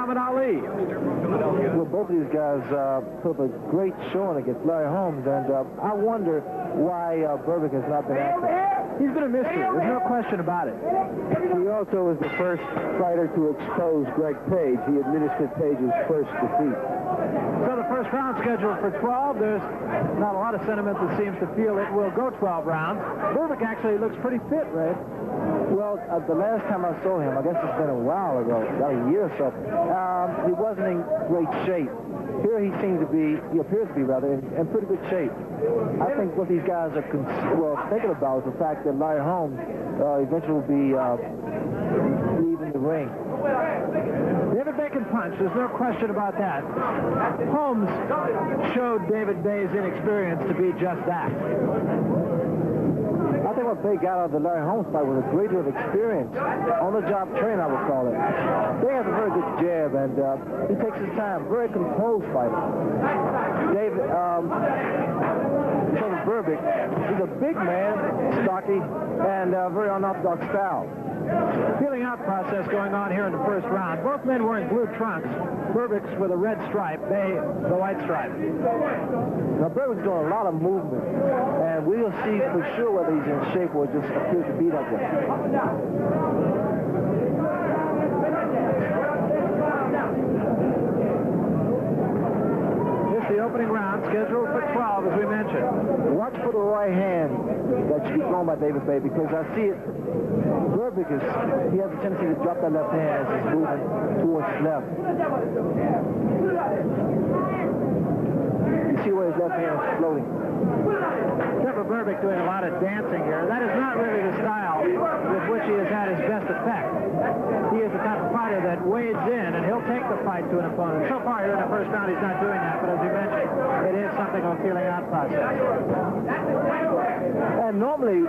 Muhammad Ali. Well, both of these guys put up a great showing against Larry Holmes, and I wonder why Berbick has not been active. He's been a mystery. There's no question about it. He also was the first fighter to expose Greg Page. He administered Page's first defeat. So the first round scheduled for 12. There's not a lot of sentiment that seems to feel it will go 12 rounds. Berbick actually looks pretty fit, Ray. Well, the last time I saw him, I guess it's been a while ago, about a year or so, he wasn't in great shape. Here he appears to be rather, in pretty good shape. I think what these guys are thinking about is the fact that Larry Holmes eventually will be leaving the ring. David Bay can punch. There's no question about that. Holmes showed David Bay's inexperience to be just that. I think what Bay got out of the Larry Holmes fight was a great deal of experience. On-the-job training, I would call it. Bay has a very good jab, and he takes his time. Very composed fighter. David, Trevor Berbick, he's a big man, stocky, and very unorthodox style. Feeling out process going on here in the first round. Both men wearing blue trunks. Berbick's with a red stripe, Bay the white stripe. Now Berbick's doing a lot of movement, and we'll see for sure whether he's in shape or just appears to be that way. The opening round scheduled for 12, as we mentioned. Watch for the right hand that should be thrown by David Bay, because I see it. Berbick he has a tendency to drop that left hand as he's moving towards his left. You see where his left hand is floating. Trevor Berbick doing a lot of dancing here. That is not really the style with which he has had his best effect. He is the type of fighter that wades in, and he'll take the fight to an opponent. So far here in the first round, he's not doing that, but as you mentioned, it is something of a feeling out process. And normally,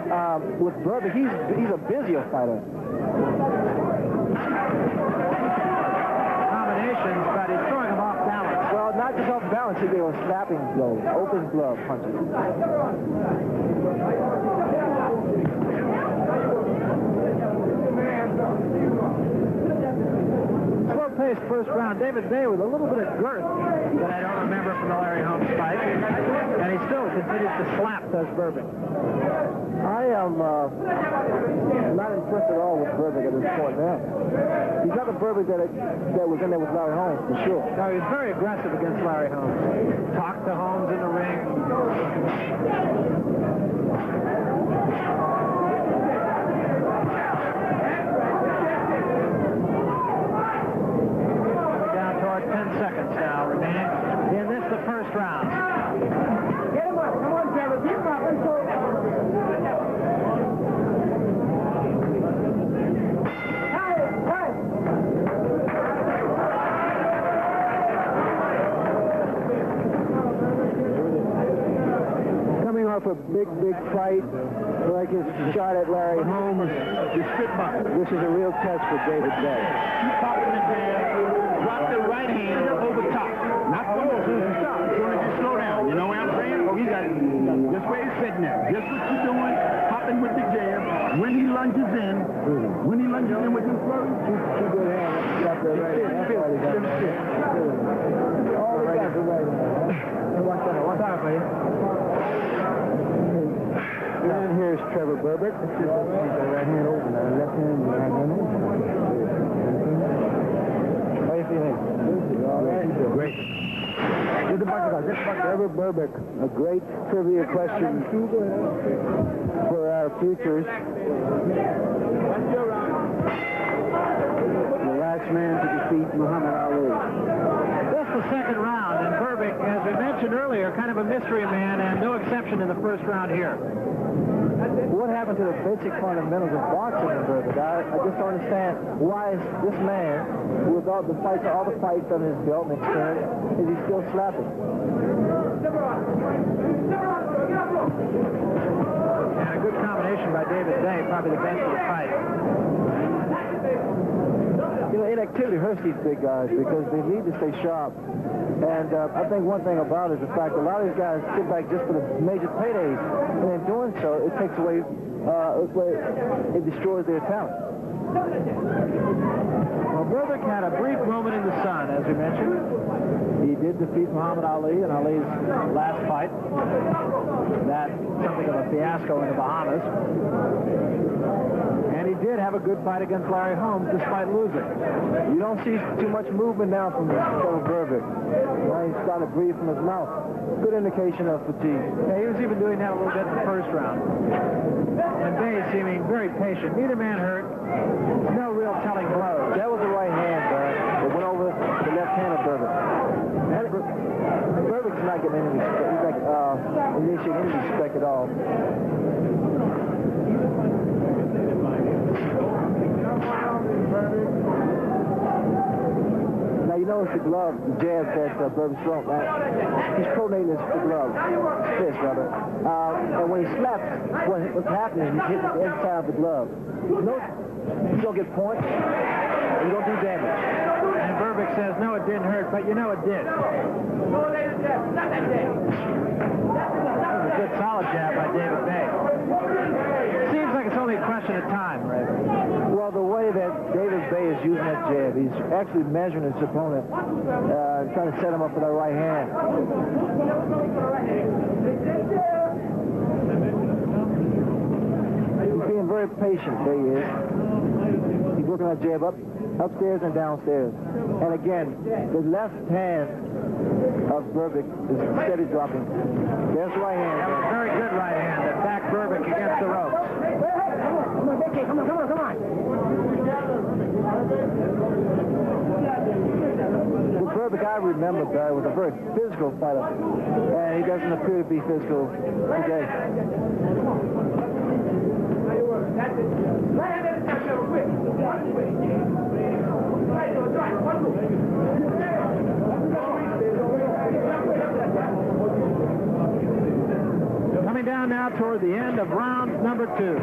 with Berbick, he's a busier fighter. Combinations, but he's throwing them off balance. Well, not just off balance, they were slapping blows, open glove punches. Slow-paced first round. David Bay with a little bit of girth that I don't remember from the Larry Holmes fight. And he still continues to slap, does Berbick. I am not impressed at all with Berbick at this point now. He's not the Berbick that was in there with Larry Holmes, for sure. No, he's very aggressive against Larry Holmes. Talked to Holmes in the ring. Down toward 10 seconds now remaining in this, the first round. Get him up. Come on, Trevor. Keep him up. Let's go. Off a big fight like his shot at Larry Holmes. This is a real test for David Bay. Keep popping the jab, drop the right hand over top. Not slow as soon as you stop, as soon as you slow down. You know what I'm saying? Oh, you got it. Just where he's sitting there. Just what you're doing, popping with the jab. When he lunges in with his flurry. Two good hands. Got the right hand. All the guys are right hand. One time, please. And here's Trevor Berbick. He's got right hand over now. Left hand, right hand over. How do you feel? Great. Trevor Berbick, a great trivia question for our futures. The last man to defeat Muhammad Ali. That's the second round, and Berbick, as we mentioned earlier, kind of a mystery man, and no exception in the first round here. What happened to the basic fundamentals of boxing in Berbick? I just don't understand why is this man, with all the fights on his belt and experience, is he still slapping? And a good combination by David Bay, probably the best of the fight. You know, inactivity hurts these big guys because they need to stay sharp. And I think one thing about it is the fact that a lot of these guys sit back just for the major paydays. And in doing so, it takes away, it destroys their talent. Well, Berbick had a brief moment in the sun. as we mentioned. He did defeat Muhammad Ali in Ali's last fight. That's something of a fiasco in the Bahamas. And he did have a good fight against Larry Holmes despite losing. You don't see too much movement now from Trevor Berbick. Now he's starting to breathe from his mouth. Good indication of fatigue. Yeah, he was even doing that a little bit in the first round. And Bay seeming very patient. Neither man hurt. No real telling blows. That was the right hand, it went over the left hand of Berbick. Berbick's not getting any respect. He's like, initiating any respect at all. Now you notice the glove, the jab that Berbick's throwing. He's pronating the glove, his fist rather. And when he slaps, what's happening is he's hitting the inside of the glove. You don't get points, and you don't do damage. And Berbick says, no, it didn't hurt, but you know it did. That was a good solid jab by David Bay. Seems like it's only a question of time, Ray. Well, the way that David Bay is using that jab, he's actually measuring his opponent, trying to set him up for that right hand. He's being very patient, Bay is. He's working that jab upstairs and downstairs. And again, the left hand of Berbick is steady dropping. There's the right hand. That was a very good right hand that backed Berbick against the ropes. Come on. Well, Berbick, I remember, Barry, was a very physical fighter, and he doesn't appear to be physical today. Coming down now toward the end of round number 2.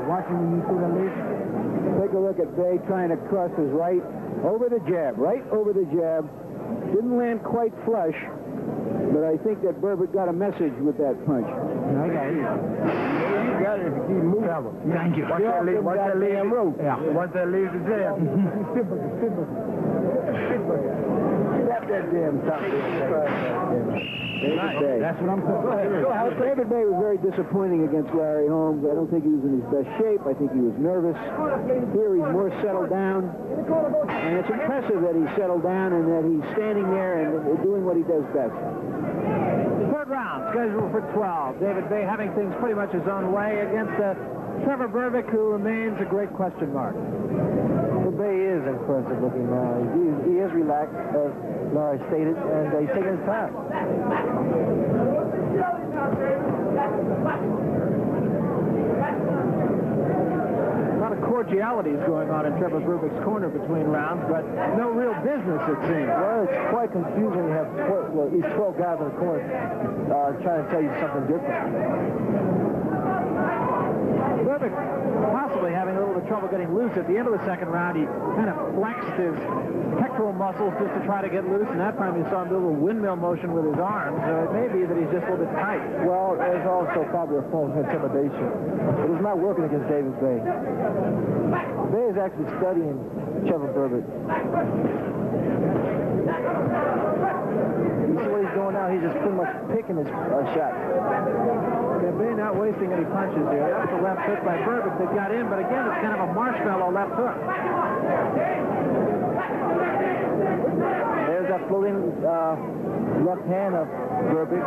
Watching when you see the lead. Take a look at Bay trying to cross his right over the jab, Didn't land quite flush, but I think that Berbick got a message with that punch. I got it. You got it if you keep moving. Thank you. Watch that lead rope. Yeah. Once that leaves the jab. Slap that damn top. That's what I'm saying. David Bay was very disappointing against Larry Holmes. I don't think he was in his best shape. I think he was nervous. Here he's more settled down. And it's impressive that he's settled down and that he's standing there and doing what he does best. Third round, scheduled for 12. David Bay having things pretty much his own way against Trevor Berbick, who remains a great question mark. Well, Bay is impressive looking now. He is relaxed, as Larry stated, and he's taking his time. A lot of cordiality is going on in Trevor Berbick's corner between rounds, but no real business, it seems. Well, it's quite confusing. You have at least 12 guys in the corner trying to tell you something different. Berbick possibly having a little bit of trouble getting loose at the end of the second round. He kind of flexed his pectoral muscles just to try to get loose, and that time you saw him do a little windmill motion with his arms. So it may be that he's just a little bit tight. Well, there's also probably a form of intimidation. But it's not working against David Bay. Bay is actually studying Trevor Berbick. You see what he's doing now? He's just pretty much picking his shot. Bay not wasting any punches here. That was a left hook by Berbick that got in, but again, it's kind of a marshmallow left hook. There's that floating left hand of Berbick,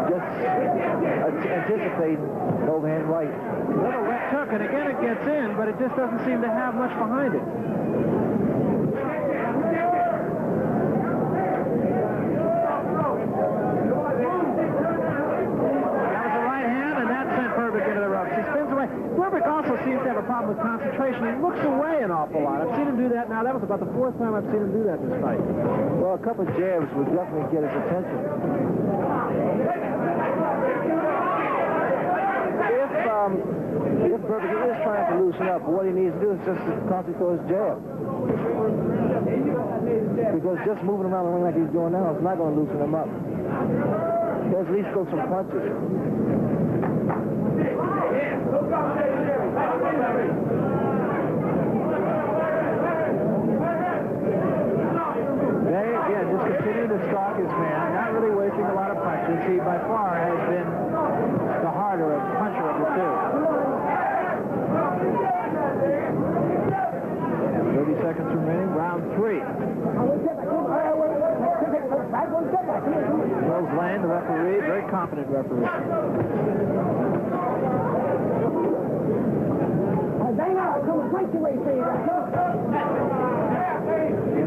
just anticipating overhand right. Little left hook, and again it gets in, but it just doesn't seem to have much behind it. Berbick also seems to have a problem with concentration. He looks away an awful lot. I've seen him do that now. That was about the 4th time I've seen him do that in this fight. Well, a couple of jabs would definitely get his attention. If Berbick is trying to loosen up, what he needs to do is just concentrate on his jab. Because just moving around the ring like he's doing now is not going to loosen him up. He'll at least throw some punches. They, again, just continue to stalk his man, not really wasting a lot of punches. He, by far, has been the harder puncher of the two. 30 seconds remaining, round 3. Mills Lane, the referee, very competent referee.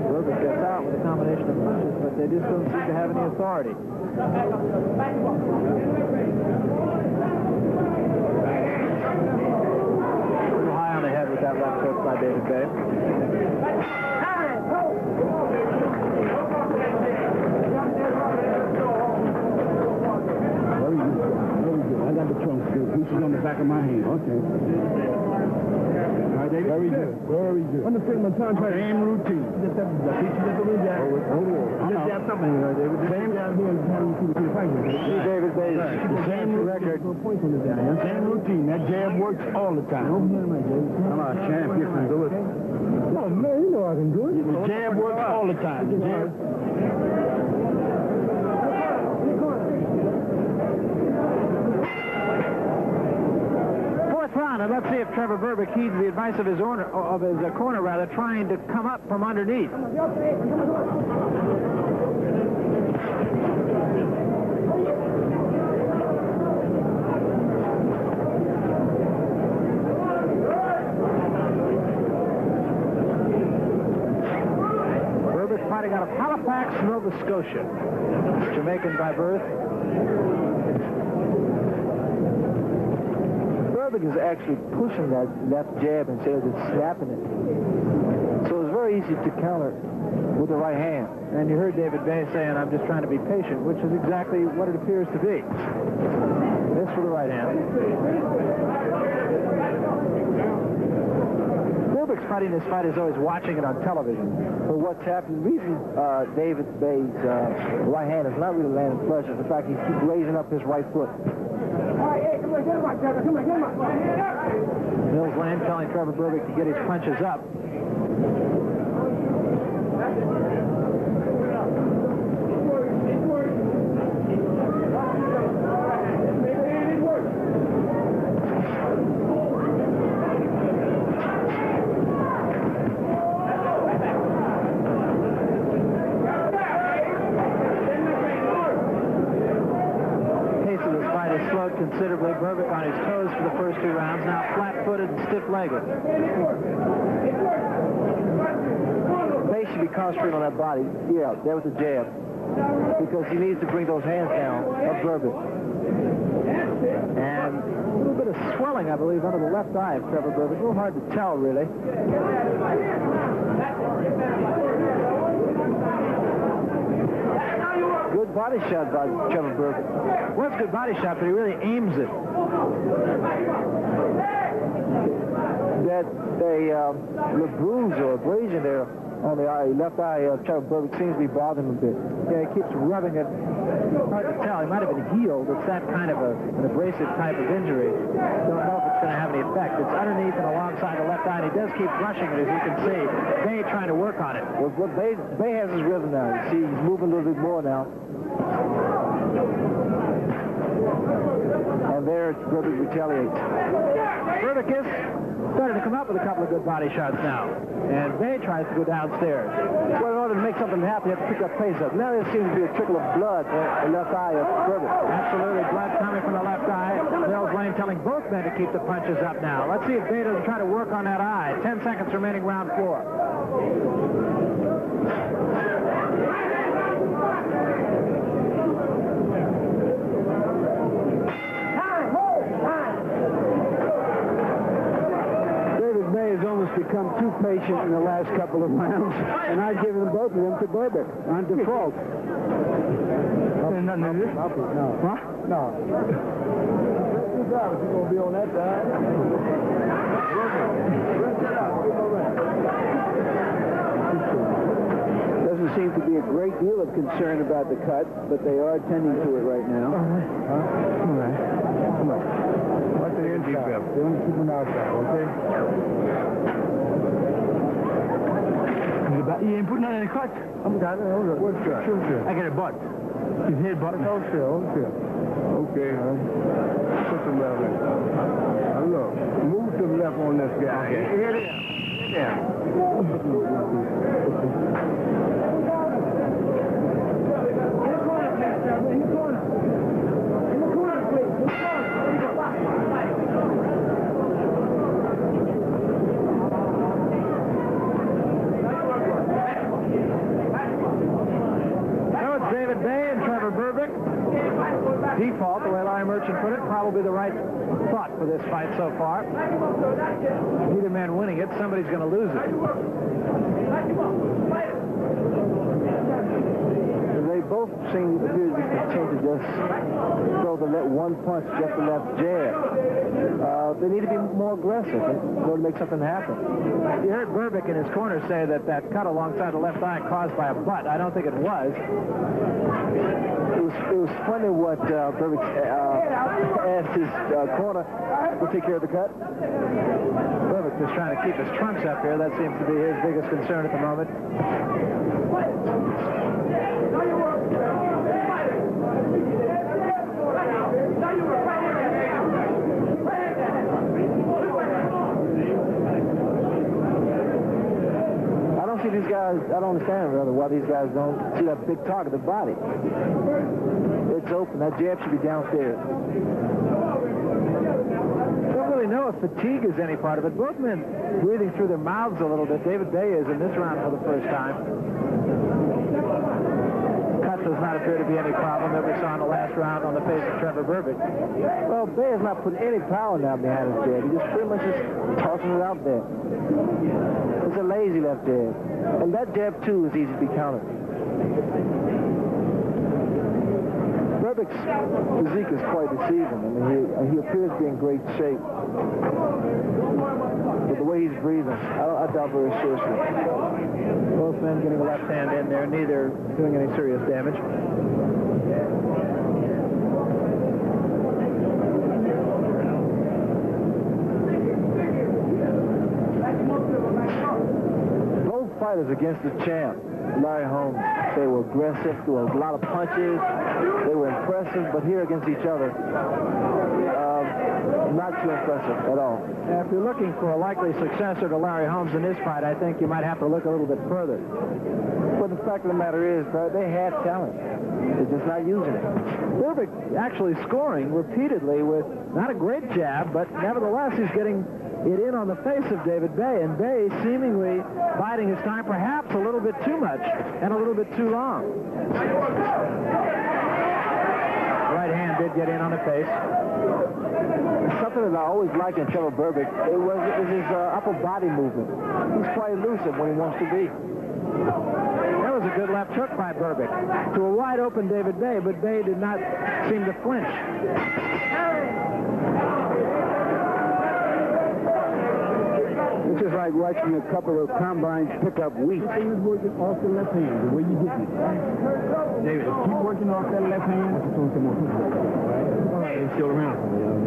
Berbick gets out with a combination of punches, but they just don't seem to have any authority. A little high on the head with that left hook by David Bay. Very good. I got the trunk still. Pieces on the back of my hand. Okay. All right, David? Very good. Very good. Understand my time. Same routine. Just have to jab something here, David. Same jab here and how you see the fighting. See David Bay's same record. Same routine. That jab works all the time. I'm a champion. Can do it. Oh, man, you know I can do it. The jab works all the time. The jab. Round, and let's see if Trevor Berbick heeds the advice of his corner, trying to come up from underneath. Berbick fighting out of Halifax, Nova Scotia. Jamaican by birth. Berbick is actually pushing that left jab instead of just snapping it. So it's very easy to counter with the right hand. And you heard David Bay saying, I'm just trying to be patient, which is exactly what it appears to be. This for the right hand. Berbick's fighting this fight is always watching it on television. But what's happened, the reason David Bay's right hand is not really landing flush is the fact he keeps raising up his right foot. Mills Lane telling Trevor Berbick to get his punches up. Considerably. Berbick on his toes for the first 2 rounds, now flat-footed and stiff-legged. They should be concentrating on that body. Yeah, there with the jab. Because he needs to bring those hands down of Berbick. And a little bit of swelling, I believe, under the left eye of Trevor Berbick. A little hard to tell, really. Good body shot by Trevor Berbick. Well, it's a good body shot, but he really aims it. That the bruise or abrasion there on the left eye of Trevor Berbick seems to be bothering him a bit. Yeah, he keeps rubbing it. Hard to tell. He might have been healed. It's that kind of an abrasive type of injury. Don't know if it's going to have any effect. It's underneath and alongside the left eye, and he does keep brushing it, as you can see. Bay trying to work on it. Well, Bay has his rhythm now. You see, he's moving a little bit more now. And there, Berbick retaliates. Berbick is starting to come up with a couple of good body shots now. And Bay tries to go downstairs. Well, in order to make something happen, you have to pick that pace up. Now there seems to be a trickle of blood in the left eye of Berbick. Absolutely, blood coming from the left eye. Mills Lane telling both men to keep the punches up now. Let's see if Bay doesn't try to work on that eye. 10 seconds remaining, round 4. Has almost become too patient in the last couple of rounds, and I've given them both of them to Berbick on default. Nothing to this? No. Huh? No. You're going to be on that side. Doesn't seem seem to be a great deal of concern about the cut, but they are attending to it right now. All right. Come on. Watch the inside. They only keep them outside, okay? You ain't putting nothing in the cut. I'm got it. Hold up. What's that? I got a butt. His head butt. Oh, sure. Okay, huh? Put some left in. Now look, move to the left on this guy. Okay. Here it is. Yeah. David Bay and Trevor Berbick. Default, the way Larry Merchant put it, probably the right thought for this fight so far. Neither man winning it, somebody's going to lose it. They both seem to appear to be content to just throw the one punch, just the left jab. They need to be more aggressive in order to make something happen. You heard Berbick in his corner say that that cut alongside the left eye caused by a butt. I don't think it was. It was funny what Berbick asked his corner to take care of the cut. Berbick just trying to keep his trumps up here. That seems to be his biggest concern at the moment. These guys, I don't understand, rather, why these guys don't see that big target, the body. It's open. That jab should be downstairs. Don't really know if fatigue is any part of it. Both men breathing through their mouths a little bit. David Bay is in this round for the first time. Cut does not appear to be any problem that we saw in the last round on the face of Trevor Berbick. Well, Bay is not putting any power now behind his jab. He just pretty much just tossing it out there. It's a lazy left jab. And that jab, too, is easy to be countered. Berbick's physique is quite deceiving. I mean, he appears to be in great shape. But the way he's breathing, I doubt very seriously. Both men getting a left hand in there, neither doing any serious damage. Fighters against the champ, Larry Holmes. They were aggressive, threw a lot of punches. They were impressive, but here against each other, not too impressive at all. If you're looking for a likely successor to Larry Holmes in this fight, I think you might have to look a little bit further. But the fact of the matter is, they had talent. They're just not using it. Berbick actually scoring repeatedly with not a great jab, but nevertheless he's getting it in on the face of David Bay, and Bay seemingly biding his time perhaps a little bit too much and a little bit too long. Right hand did get in on the face. Something that I always like in Trevor Berbick is his upper body movement. He's quite elusive when he wants to be. That was a good left hook by Berbick to a wide open David Bay, but Bay did not seem to flinch. It's just like watching a couple of combines pick up wheat. Everything is working off the left hand, the way you get it. David, keep working off that left hand. All right, it's still around.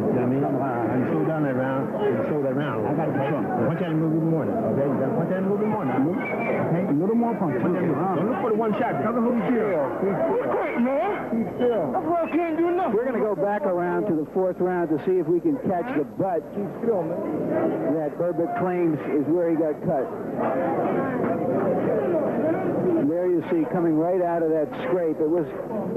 You know what I mean? I slow down that round. Slow that round. I got to punch. Punch at him a little bit more now. Okay? You got to punch at him a little bit more now. Okay? A little more punch. Don't look for the one shot. Cover who you feel. He's quick, man. He's still. That's why I can't do nothing. We're going to go back around to the fourth round to see if we can catch the butt. Keep still, man. That Berbick claims is where he got cut. There you see, coming right out of that scrape. It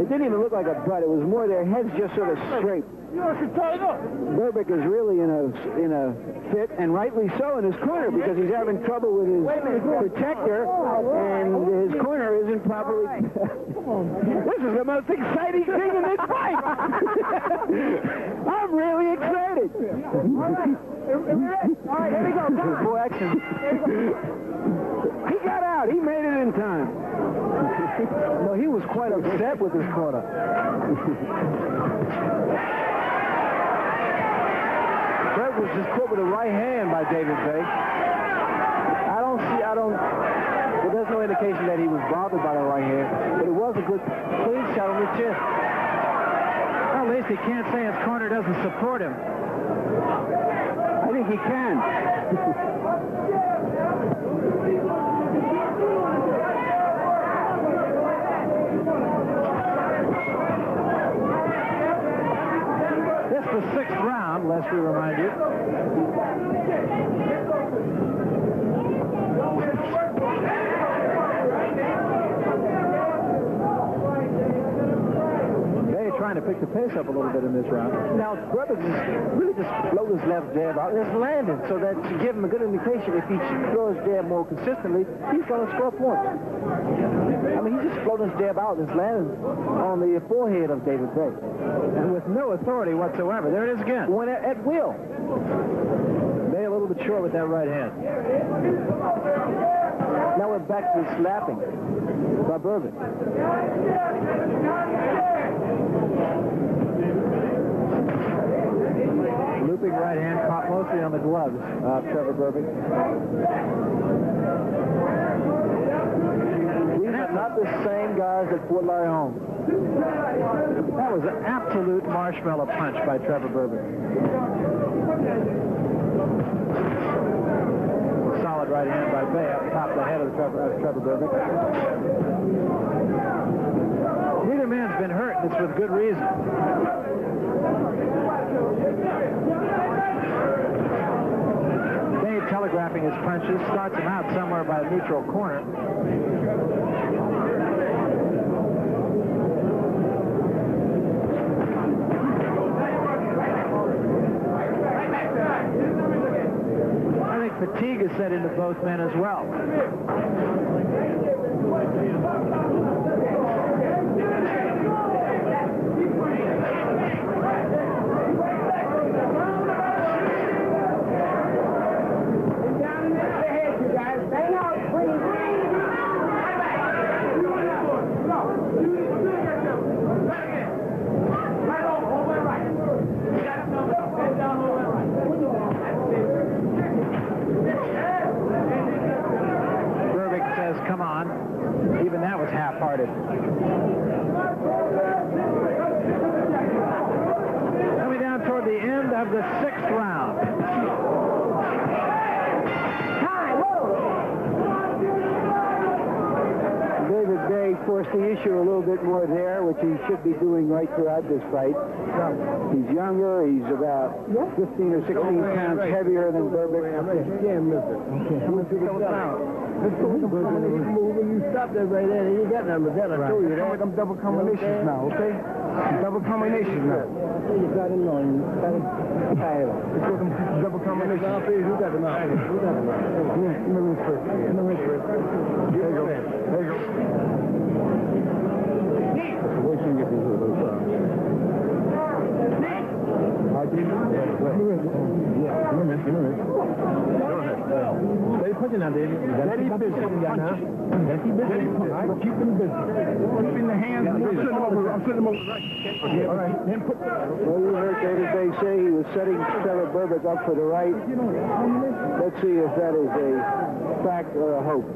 didn't even look like a butt. It was more their heads just sort of scraped. Berbick is really in a fit, and rightly so, in his corner, because he's having trouble with his protector, and his corner isn't properly. This is the most exciting thing in this fight. I'm really excited. All right, here we go. Full action. He got out. He made it in time. No, he was quite upset with his corner. Berg was just put with a right hand by David Bay. It does no indication that he was bothered by the right hand, but it was a good clean shot on the chin. Well, at least he can't say his corner doesn't support him. I think he can. This is the 6th round, lest we remind you. They're trying to pick the pace up a little bit in this round. Now, Berbick really just float his left jab out, and it's landing, so that should give him a good indication if he throws his jab more consistently, he's going to score points. I mean, he's just floating his jab out, and it's landing on the forehead of David Bay. And with no authority whatsoever. There it is again. When at will. Bay a little bit short with that right hand. Now we're back to slapping by Berbick. Looping right hand caught mostly on the gloves of Trevor Berbick. These are not the same guys at Fort Lyon. That was an absolute marshmallow punch by Trevor Berbick. Solid right hand by Bay up top of the head of Trevor Berbick. Neither man's been hurt, and it's with good reason. Bay telegraphing his punches, starts him out somewhere by the neutral corner. Fatigue is set into both men as well. Come on. Even that was half-hearted. Coming down toward the end of the 6th round. David Bay forced the issue a little bit more there, which he should be doing right throughout this fight. He's younger. He's about 15 or 16 pounds heavier than Berbick. Let's go with the moving. You stop that right there. You got nothing but that. I told you that. Them double combinations now, okay? Double combinations now. You got him on. You got him tired. Let's go with them double combinations. Who got them out? Who got them out? Yeah, come in first. Come in first. There you go. There you go. Wait till you get these little Stay punching out there. Steady busy. Steady busy. Keep him busy. Keeping the hands. I'm sending him over. Okay, all right. Well, you heard David Bay say he was setting Trevor Berbick up for the right. Let's see if that is a fact or a hope.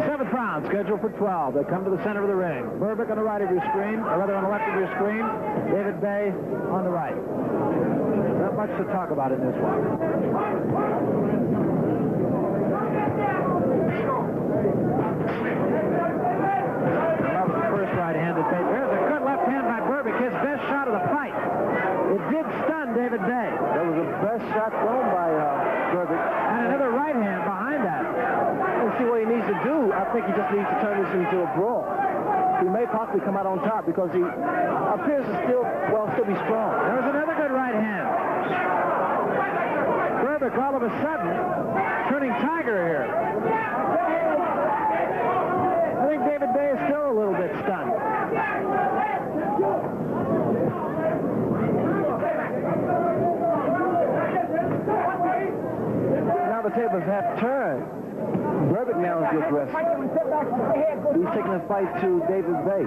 7th round, scheduled for 12. They come to the center of the ring. Berbick on the right of your screen, or rather on the left of your screen. David Bay on the right. Not much to talk about in this one. That was the first right hand that Bay. There's a good left hand by Berbick, his best shot of the fight. It did stun David Bay. That was the best shot thrown by Berbick. And another right hand behind that. Let's see what he needs to do. I think he just needs to turn this into a brawl. He may possibly come out on top because he appears to still be strong. There was another good right hand. Berbick all of a sudden turning tiger here. I think David Bay is still a little bit stunned. Now the tables have turned. Berbick now is the aggressor. He's taking the fight to David Bay.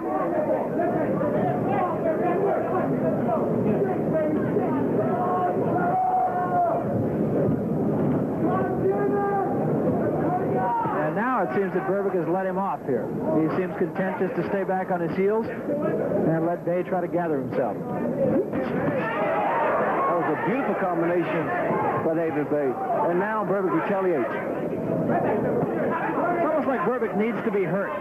it seems that Berbick has let him off here. He seems content just to stay back on his heels and let Bay try to gather himself. That was a beautiful combination by David Bay. And now Berbick retaliates. It's almost like Berbick needs to be hurt.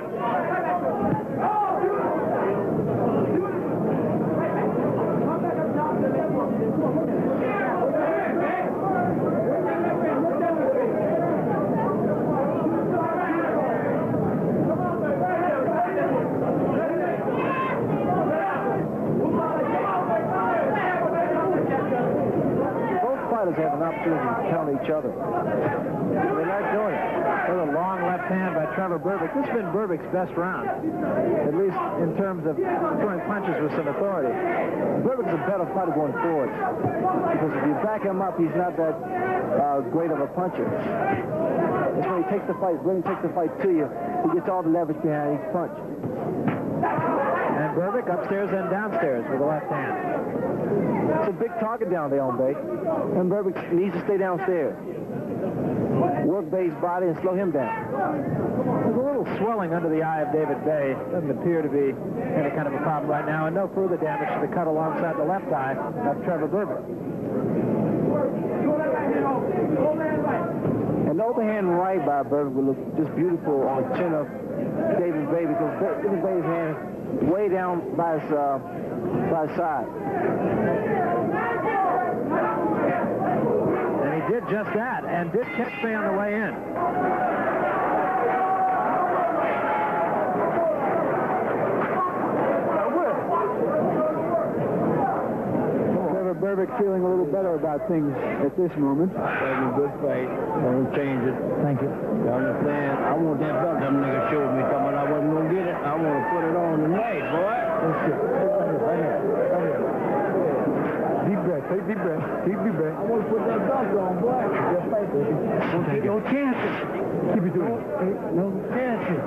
Have an opportunity to counter each other. They're not doing it. There's a long left hand by Trevor Berbick. This has been Berbick's best round, at least in terms of throwing punches with some authority. Berbick's a better fighter going forward because if you back him up, he's not that great of a puncher. That's when he takes the fight, really takes the fight to you. He gets all the leverage behind each punch. And Berbick upstairs and downstairs with the left hand. It's a big target down there on Bay, and Berbick needs to stay downstairs. Work Bay's body and slow him down. There's a little swelling under the eye of David Bay. Doesn't appear to be any kind of a problem right now, and no further damage to the cut alongside the left eye of Trevor Berbick. An overhand right by Berbick will look just beautiful on the chin of David Bay because David Bay's hand is way down by his side. And he did just that, and did catch Bay on the way in. Trevor Berbick feeling a little better about things at this moment. Having a good fight. Don't change it. Thank you. You understand? I want that belt them niggas showed me coming. I wasn't going to get it. I want to put it on tonight, boy. Deep breath. Take deep breath. Deep breath. I want to put that belt on, boy. Just fight, baby. Don't take no chances. Keep it doing it. No chances.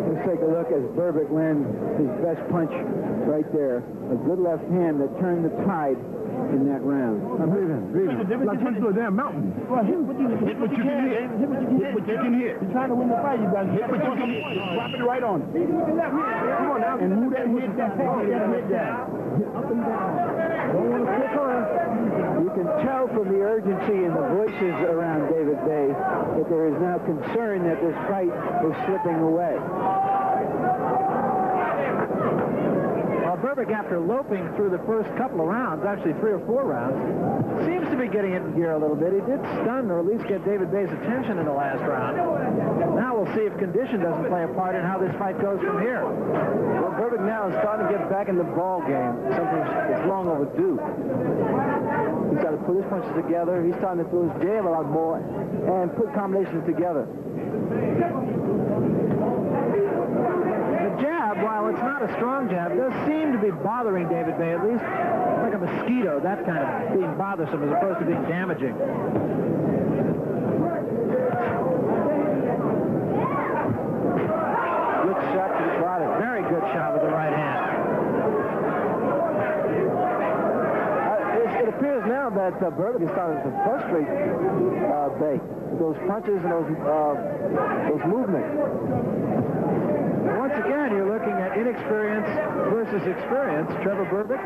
Let's take a look as Berbick lands his best punch right there. A good left hand that turned the tide in that round. I'm breathing. Like punch to a damn mountain. Well, hit what you can hit. Hit what you can hit. You're trying to win the fight, you got to hit what you can hit. Drop it right on. Come on now. And move that hit down. Hit down. Up and down. Don't want to click on. You can tell from the urgency in the voices around David Bay that there is now concern that this fight is slipping away. Berbick, after loping through the first couple of rounds, actually 3 or 4 rounds, seems to be getting into gear a little bit. He did stun or at least get David Bay's attention in the last round. Now we'll see if condition doesn't play a part in how this fight goes from here. Well, Berbick now is starting to get back in the ball game. Something that's long overdue. He's got to put his punches together. He's starting to throw his jab a lot more and put combinations together. Jab, while it's not a strong jab, does seem to be bothering David Bay, at least like a mosquito, that kind of being bothersome as opposed to being damaging. Good shot to the body. Very good shot with the right hand. It appears now that Berbick is starting to frustrate Bay. Those punches and those movements. Once again, you're looking at inexperience versus experience. Trevor Berbick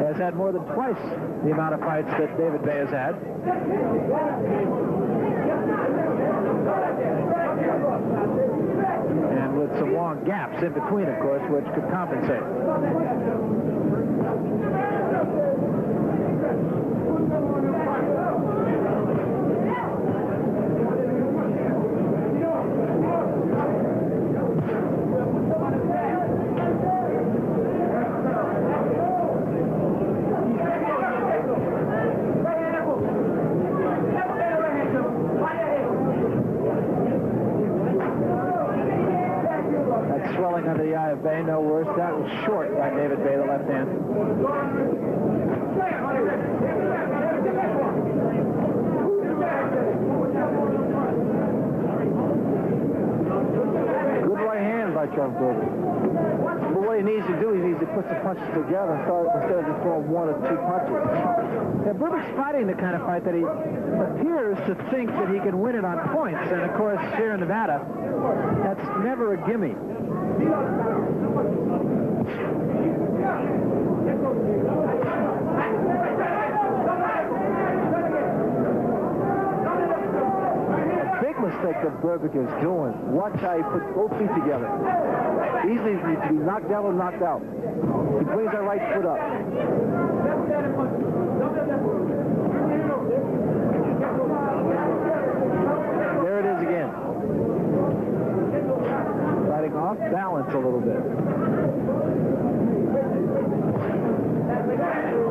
has had more than twice the amount of fights that David Bay has had. And with some long gaps in between, of course, which could compensate. Swelling under the eye of Bay, no worse. That was short by David Bay, the left hand. Good right hand by Trevor Berbick. But what he needs to do, he needs to put some punches together instead of just throwing one or two punches. Yeah, Berbick's fighting the kind of fight that he appears to think that he can win it on points. And, of course, here in Nevada, that's never a gimme. Big mistake that Berbick is doing. Watch how he puts both feet together. Easily to be knocked down or knocked out. He brings that right foot up. There it is again. Fighting off balance a little bit.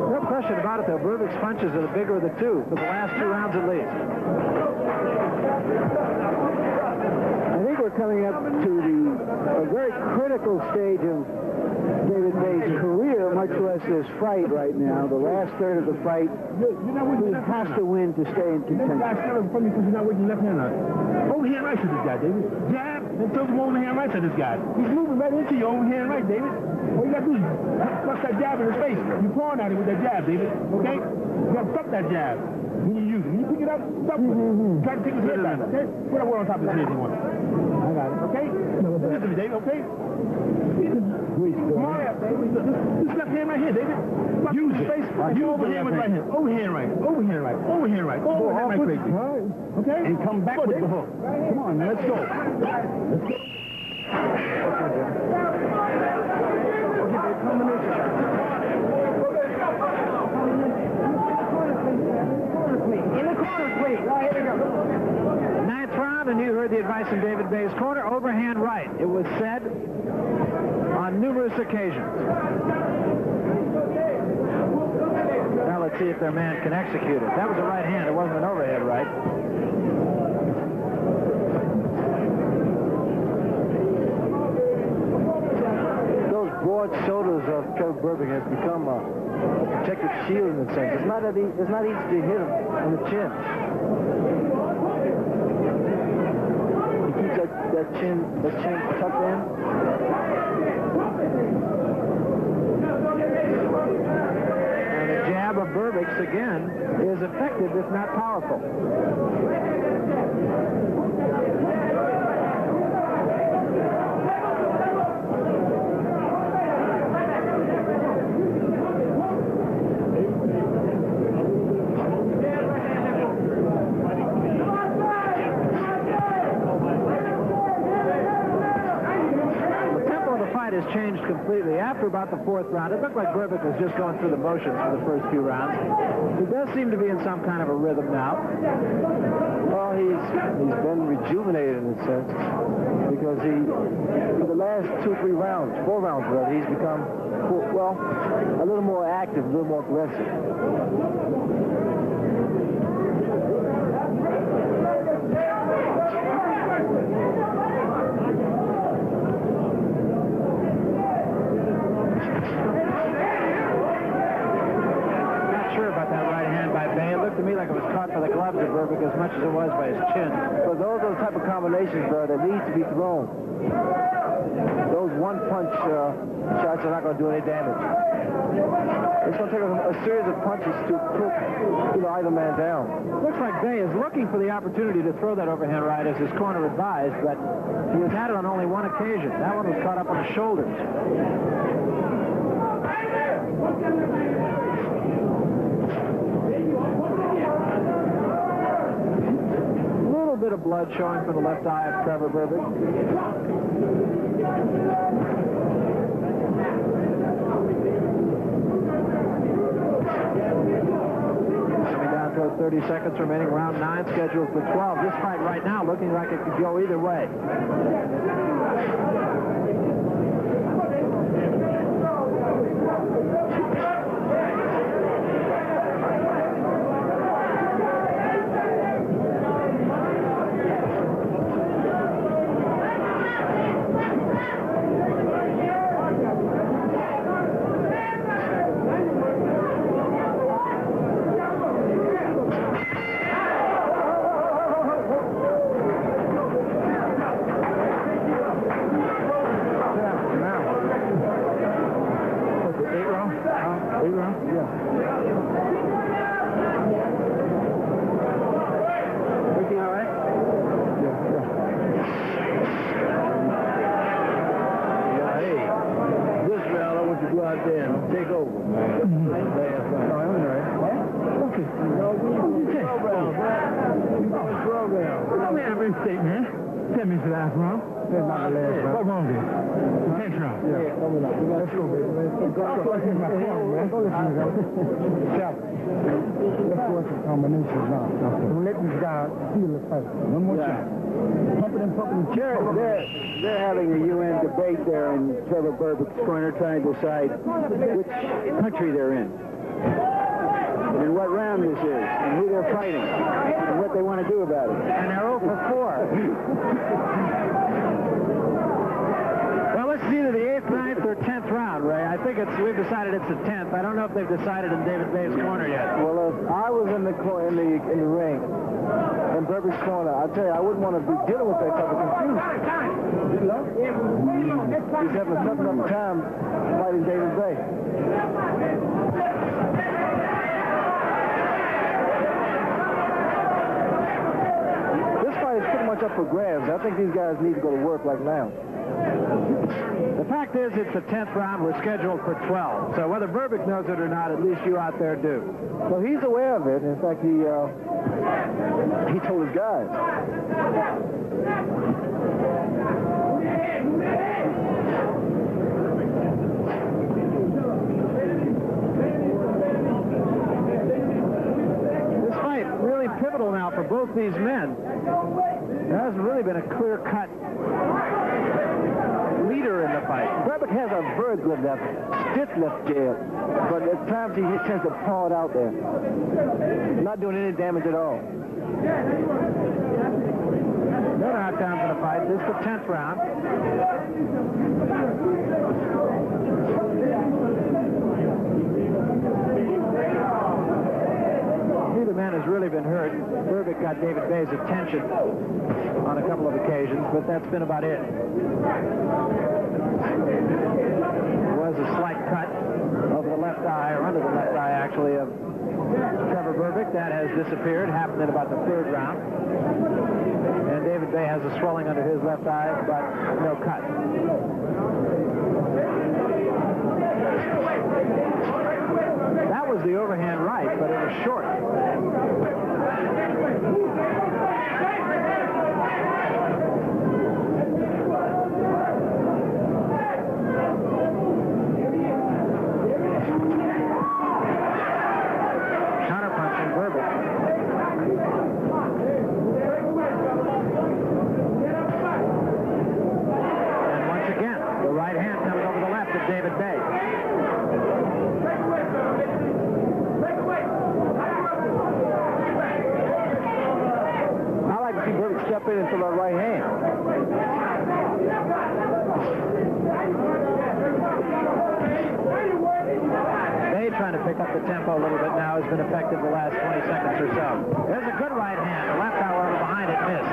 No question about it, though. Berbick's punches are the bigger of the two, for the last 2 rounds at least. I think we're coming up to a very critical stage of David Bay's career, much less this fight right now. The last third of the fight, he has to win to stay in contention. That's funny because you're not with your left hand on. Overhand right to this guy, David. Jab, and throw some overhand right to this guy. He's moving right into your overhand right, David. All you got to do is thrust that jab in his face. You're pawing at him with that jab, David. Okay? You got to stop that jab when you use it. When you pick it up, stop with it. Try to take his head back, okay? Put that word on top of his head if you want. I got it. Okay? Listen to me, David, okay? Come on up, David. This left hand right here, David. Use it. Face. Use overhand with right hand. Overhand right. Overhand right. Overhand right. Overhand right, crazy. Okay? And come back with the hook. Come on, man. Let's go. Let's go. In the corner, please. Here we go. Ninth round, and you heard the advice in David Bay's corner. Overhand right. It was said on numerous occasions. Now let's see if their man can execute it. That was a right hand. It wasn't an overhead right. Those broad shoulders of Trevor Berbick has become a protective shield in a sense. It's not easy to hit him on the chin. He keeps that chin tucked in. And the jab of Berbick's again is effective, if not powerful. Has changed completely. After about the 4th round, it looked like Berbick was just going through the motions for the first few rounds. He does seem to be in some kind of a rhythm now. Well, he's been rejuvenated in a sense because for the last 2 or 3 rounds, 4 rounds rather, he's become, well, a little more active, a little more aggressive. To me like it was caught by the gloves of Berbick as much as it was by his chin. So those are the type of combinations, that need to be thrown. Those one-punch shots are not going to do any damage. It's going to take a series of punches to put either man down. Looks like Bay is looking for the opportunity to throw that overhand right as his corner advised, but he has had it on only one occasion. That one was caught up on the shoulders. Bit of blood showing from the left eye of Trevor Berbick. Coming down to 30 seconds remaining, round 9 scheduled for 12. This fight right now looking like it could go either way. mistake, man. 10 minutes to the last round. That's not the last round. What round is it? The 10th round. Yeah, coming up. Let's go, baby. Let's go. Let's go listen to Let's go into combinations now. Don't let these guys feel the fight. One more time. Pump it and pump it and cheer it. They're having a UN debate there in Trevor Berbick's corner, trying to decide which country they're in, and what round this is, and who they're fighting, and what they want to do about it. And they're 0 for 4. Well, let's see either the 8th, 9th, or 10th round, Ray. I think we've decided it's the 10th. I don't know if they've decided in David Bay's corner yet. Well, if I was in the ring, in Berbick's corner, I'll tell you, I wouldn't want to be dealing with that type of confusion. He's having a tough time fighting David Bay. This fight is pretty much up for grabs. I think these guys need to go to work like now. The fact is, it's the 10th round. We're scheduled for 12. So whether Berbick knows it or not, at least you out there do. Well, he's aware of it. In fact, he told his guys. This fight really pivotal now for both these men. There hasn't really been a clear-cut leader in the fight. Berbick has a very good left, stiff left jab, but at times he tends to paw it out there. Not doing any damage at all. No knockdowns in the fight. This is the 10th round. Neither man has really been hurt. Berbick got David Bay's attention on a couple of occasions, but that's been about it. There was a slight cut over the left eye, or under the left eye, actually, of Trevor Berbick. That has disappeared, happened in about the 3rd round. And David Bay has a swelling under his left eye, but no cut. That was the overhand right, but it was short. Counterpunching Berbick. And once again, the right hand coming over the left of David Bay. Step in into the right hand. Bay trying to pick up the tempo a little bit now has been effective the last 20 seconds or so. There's a good right hand. The left, however, behind it missed.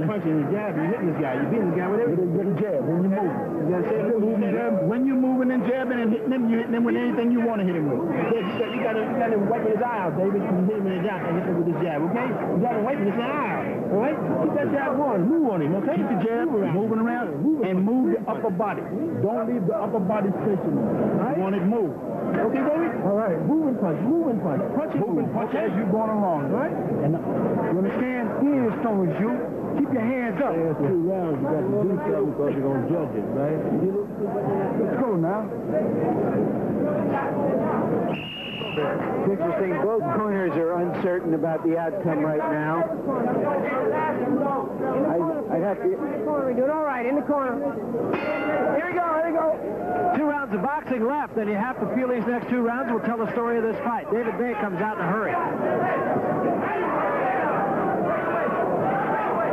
Punching and jabbing, you're hitting this guy. You're beating this guy with everything. Get a jab when you move. When you're moving and jabbing and hitting him, you hit him with anything you want to hit him with. You got to wipe his eye out, David. You hit him in the eye and hit him with this jab, okay? You got to wipe his eye out, all right? Keep that jab going. Move on him, okay? Keep the jab moving around and move the upper body. Don't leave the upper body stationary. Right? You want it moved. Okay, David? All right. Move and punch. Punch as you're going along, all right? And you understand? He ain't as strong as you. Keep your hands up. Yeah, 2 rounds. You got to do something because you're going to judge it, right? Let's go now. It's interesting. Both corners are uncertain about the outcome right now. I'd have to... We're doing all right in the corner. Here we go. 2 rounds of boxing left, and you have to feel these next 2 rounds will tell the story of this fight. David Bay comes out in a hurry.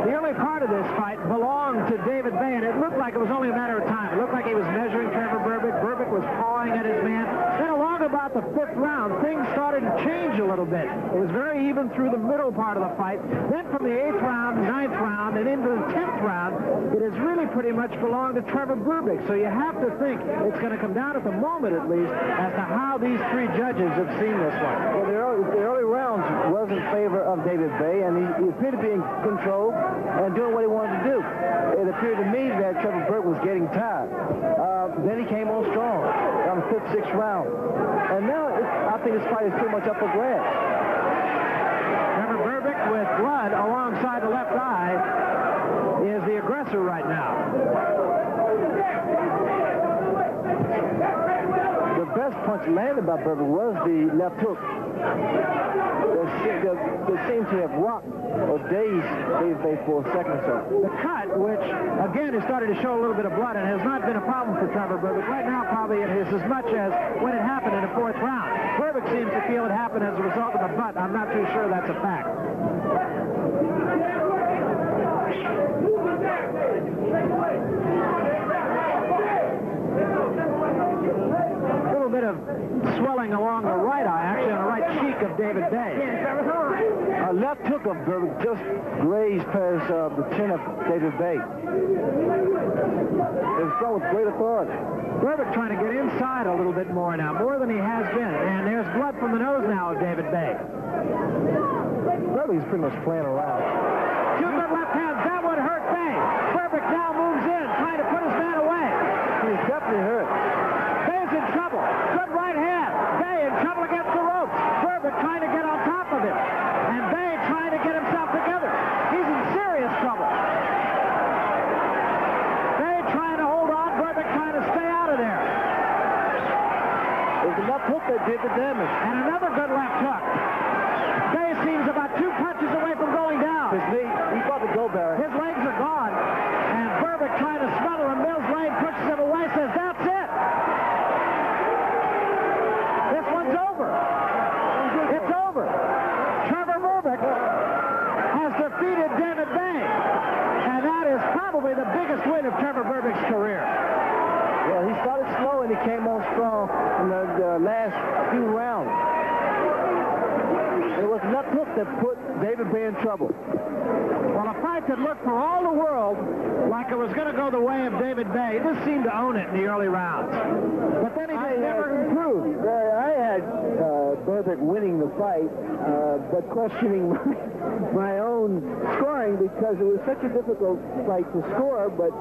The early part of this fight belonged to David Bay, and it looked like it was only a matter of time. It looked like he was measuring Trevor Berbick. Berbick was pawing at his man. Then along about the 5th round, things started to change a little bit. It was very even through the middle part of the fight. Then from the 8th round, 9th round, and into the 10th round, it has really pretty much belonged to Trevor Berbick. So you have to think it's going to come down at the moment, at least, as to how these 3 judges have seen this one. Well, the early rounds was in favor of David Bay, and he appeared to be in control and doing what he wanted to do. It appeared to me that Trevor Berbick was getting tired. Then he came on strong on the 5th, 6th round. And now I think this fight is pretty much up for grabs. Trevor Berbick with blood alongside the left eye is the aggressor right now. The best punch landed by Berbick was the left hook. That seemed to have rocked or dazed David Bay for a second or so. The cut, which, again, has started to show a little bit of blood and has not been a problem for Trevor Berbick. Right now, probably it is as much as when it happened in the 4th round. Berbick seems to feel it happened as a result of the butt. I'm not too sure that's a fact. A little bit of swelling along the right eye, actually on the right cheek of David Bay. A left hook of Berbick just grazed past the chin of David Bay. It was thrown with great authority. Berbick trying to get inside a little bit more now, more than he has been. And there's blood from the nose now of David Bay. Berbick's pretty much playing around. 2 good left hands. That one hurt Bay. Berbick now moves in, trying to put his man away. He's definitely hurt. Bay's in trouble. Good right hand. Bay in trouble against the ropes. Berbick trying to get on top of him. And Bay trying to get himself together. He's in serious trouble. Bay trying to hold on. Berbick trying to stay out of there. It was the left hook that did the damage. And another good left hook. Bay seems about 2 punches away from going down. His knee, he's about to go, Barry. His legs are gone. And Berbick trying to smother him. Mills Lane pushes him away, says, that's it. This one's over. It's over. Trevor Berbick has defeated David Bay. And that is probably the biggest win of Trevor Berbick's career. Well, he started slow and he came on strong in the last few rounds. It was left hook that put David Bay in trouble. Well, a fight that looked for all the world like it was going to go the way of David Bay. This seemed to own it in the early rounds. But then he just never improved. I had Berbick winning the fight, but questioning my own scoring because it was such a difficult fight to score. But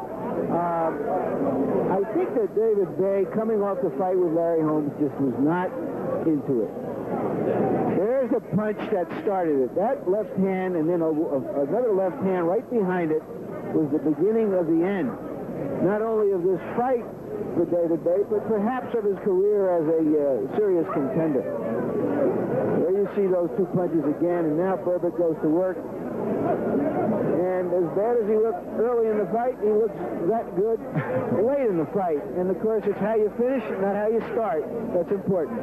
I think that David Bay, coming off the fight with Larry Holmes, just was not into it. There's a punch that started it. That left hand and then another left hand right behind it was the beginning of the end. Not only of this fight for David Bay, but perhaps of his career as a serious contender. There you see those 2 punches again, and now Berbick goes to work. And as bad as he looked early in the fight, he looks that good late in the fight. And of course, it's how you finish, not how you start. That's important.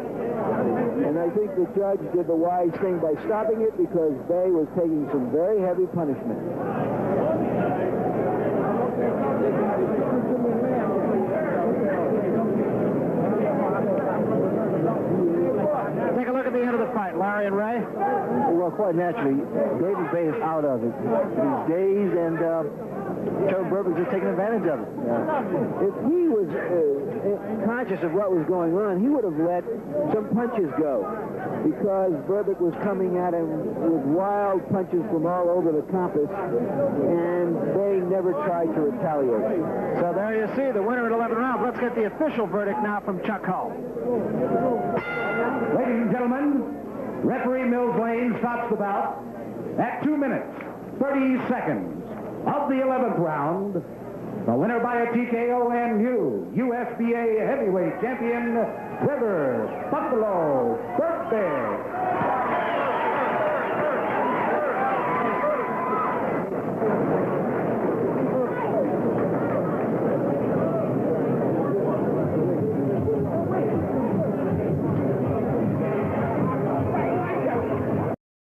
And I think the judge did the wise thing by stopping it because Bay was taking some very heavy punishment. Take a look at the end of the fight, Larry and Ray. Well, quite naturally, David Bay is out of it. He's dazed, and Trevor Berbick is taking advantage of it. If he was conscious of what was going on, he would have let some punches go because Berbick was coming at him with wild punches from all over the compass, and Bay never tried to retaliate. So there you see the winner at 11 rounds. Let's get the official verdict now from Chuck Hull. Ladies and gentlemen, referee Mills Lane stops the bout at 2 minutes, 30 seconds of the 11th round. The winner by a TKO and new USBA heavyweight champion, Trevor Buffalo Berbick.